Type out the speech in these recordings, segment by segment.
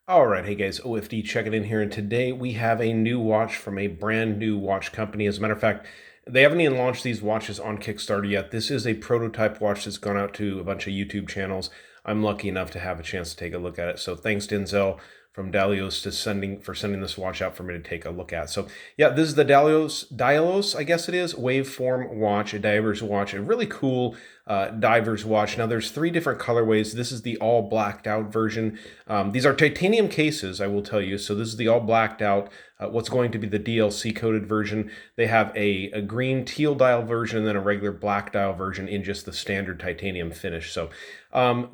All right, hey guys, OFD checking in here, and today we have a new watch from a brand new watch company. As a matter of fact, they haven't even launched these watches on Kickstarter yet. This is a prototype watch that's gone out to a bunch of YouTube channels. I'm lucky enough to have a chance to take a look at it. So thanks, Denzel from Dailos, to sending this watch out for me to take a look at. So yeah, this is the Dailos, I guess it is, Waveform watch, a diver's watch, a really cool diver's watch. Now there's three different colorways. This is the all blacked out version. These are titanium cases, I will tell you. So this is the all blacked out, what's going to be the DLC coded version. They have a green teal dial version and then a regular black dial version in just the standard titanium finish. So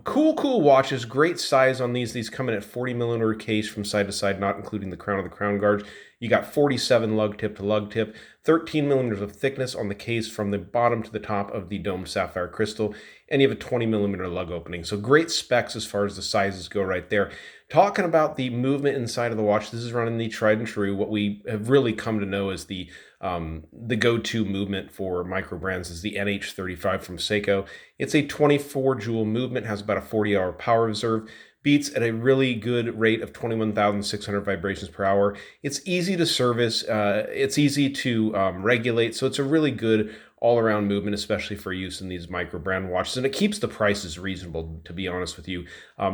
cool watches, great size on these. These come in at 40mm case from side to side, not including the crown of the crown guards. You got 47 lug tip to lug tip, 13mm of thickness on the case from the bottom to the top of the domed sapphire crystal, and you have a 20mm lug opening. So great specs as far as the sizes go right there. Talking about the movement inside of the watch, this is running the tried and true, what we have really come to know as the go-to movement for micro brands is the NH35 from Seiko. It's a 24 joule movement, has about a 40-hour power reserve, beats at a really good rate of 21,600 vibrations per hour. It's easy to service, it's easy to regulate, so it's a really good all-around movement, especially for use in these micro brand watches, and it keeps the prices reasonable, to be honest with you.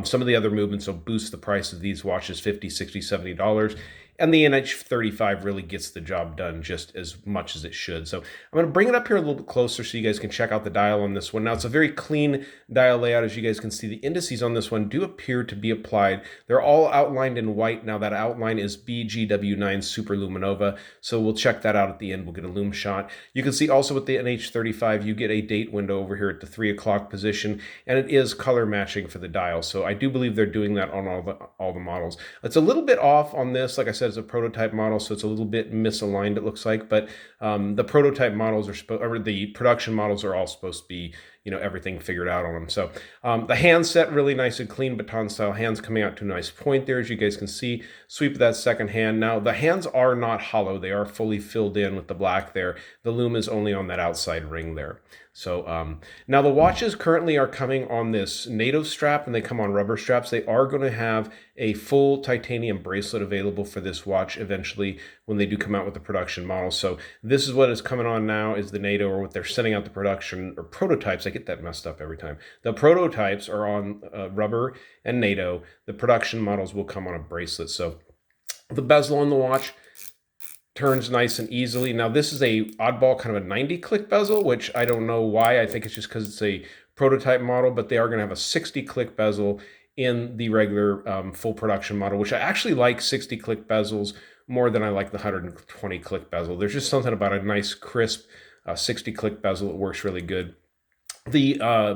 Some of the other movements will boost the price of these watches $50, $60, $70, and the NH35 really gets the job done just as much as it should. So I'm going to bring it up here a little bit closer so you guys can check out the dial on this one. Now, it's a very clean dial layout. As you guys can see, the indices on this one do appear to be applied. They're all outlined in white. Now, that outline is BGW9 Super Luminova, so we'll check that out at the end. We'll get a lume shot. You can see also with the NH35, you get a date window over here at the 3 o'clock position, and it is color matching for the dial. So I do believe they're doing that on all the models. It's a little bit off on this. Like I said, it's a prototype model, so it's a little bit misaligned, it looks like, but the prototype models or the production models are all supposed to be, you know, everything figured out on them. So the hands set really nice and clean, baton style hands coming out to a nice point there, as you guys can see. Sweep of that second hand. Now the hands are not hollow, they are fully filled in with the black there. The lume is only on that outside ring there. So now the watches currently are coming on this NATO strap, and they come on rubber straps. They are going to have a full titanium bracelet available for this watch eventually when they do come out with the production model. So this is what is coming on now, is the NATO, or what they're sending out the production or prototypes. I get that messed up every time. The prototypes are on rubber and NATO. The production models will come on a bracelet. So the bezel on the watch turns nice and easily. Now this is a oddball kind of a 90 click bezel, which I don't know why. I think it's just because it's a prototype model, but they are going to have a 60 click bezel in the regular full production model, which I actually like 60 click bezels more than I like the 120 click bezel. There's just something about a nice crisp 60 click bezel that works really good. The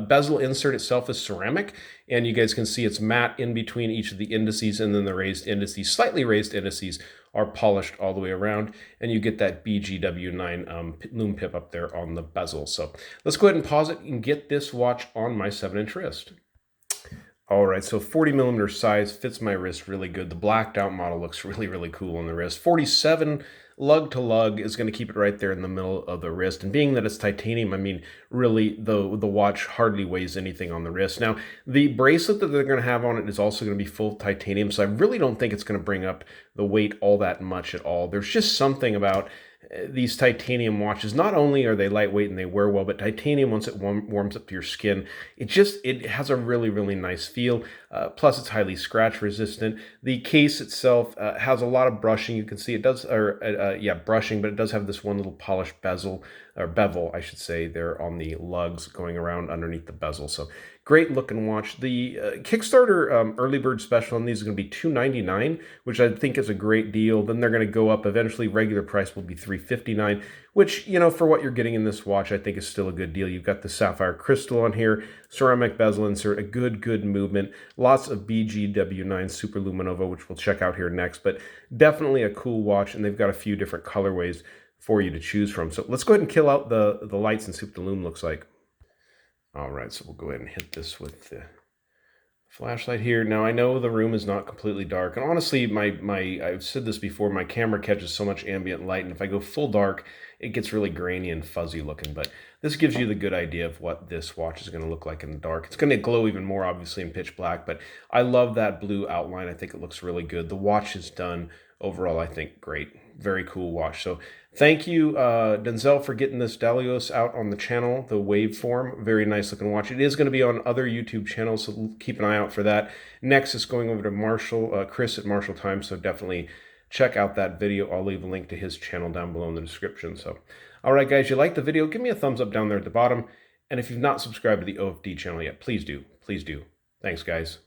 bezel insert itself is ceramic, and you guys can see it's matte in between each of the indices, and then the raised indices, slightly raised indices, are polished all the way around, and you get that BGW9 lume pip up there on the bezel. So let's go ahead and pause it and get this watch on my 7-inch wrist. All right, so 40mm size fits my wrist really good. The blacked out model looks really cool on the wrist. 47 lug to lug is going to keep it right there in the middle of the wrist. And being that it's titanium, I mean, really, the watch hardly weighs anything on the wrist. Now, the bracelet that they're going to have on it is also going to be full titanium, so I really don't think it's going to bring up the weight all that much at all. There's just something about these titanium watches. Not only are they lightweight and they wear well, but titanium, once it warms up to your skin, it has a really nice feel. Plus it's highly scratch resistant. The case itself has a lot of brushing. You can see it does, brushing, but it does have this one little polished bezel, or bevel, I should say, there on the lugs going around underneath the bezel. So great looking watch. The Kickstarter early bird special on these is going to be $299, which I think is a great deal. Then they're going to go up. Eventually, regular price will be $359, which, you know, for what you're getting in this watch, I think is still a good deal. You've got the sapphire crystal on here, ceramic bezel insert, a good movement, lots of BGW9 Super Luminova, which we'll check out here next, but definitely a cool watch, and they've got a few different colorways for you to choose from. So let's go ahead and kill out the lights and see what the lume looks like. All right, so we'll go ahead and hit this with the flashlight here. Now, I know the room is not completely dark, and honestly, I've said this before, my camera catches so much ambient light, and if I go full dark, it gets really grainy and fuzzy looking. But this gives you the good idea of what this watch is going to look like in the dark. It's going to glow even more, obviously, in pitch black, but I love that blue outline. I think it looks really good. The watch is done overall, I think, great. Very cool watch. So thank you, Denzel, for getting this Dailos out on the channel, the Waveform. Very nice looking watch. It is going to be on other YouTube channels, so keep an eye out for that. Next, it's going over to Chris at Marshall Time, so definitely check out that video. I'll leave a link to his channel down below in the description. So, all right, guys, you like the video, give me a thumbs up down there at the bottom. And if you've not subscribed to the OFD channel yet, please do. Please do. Thanks, guys.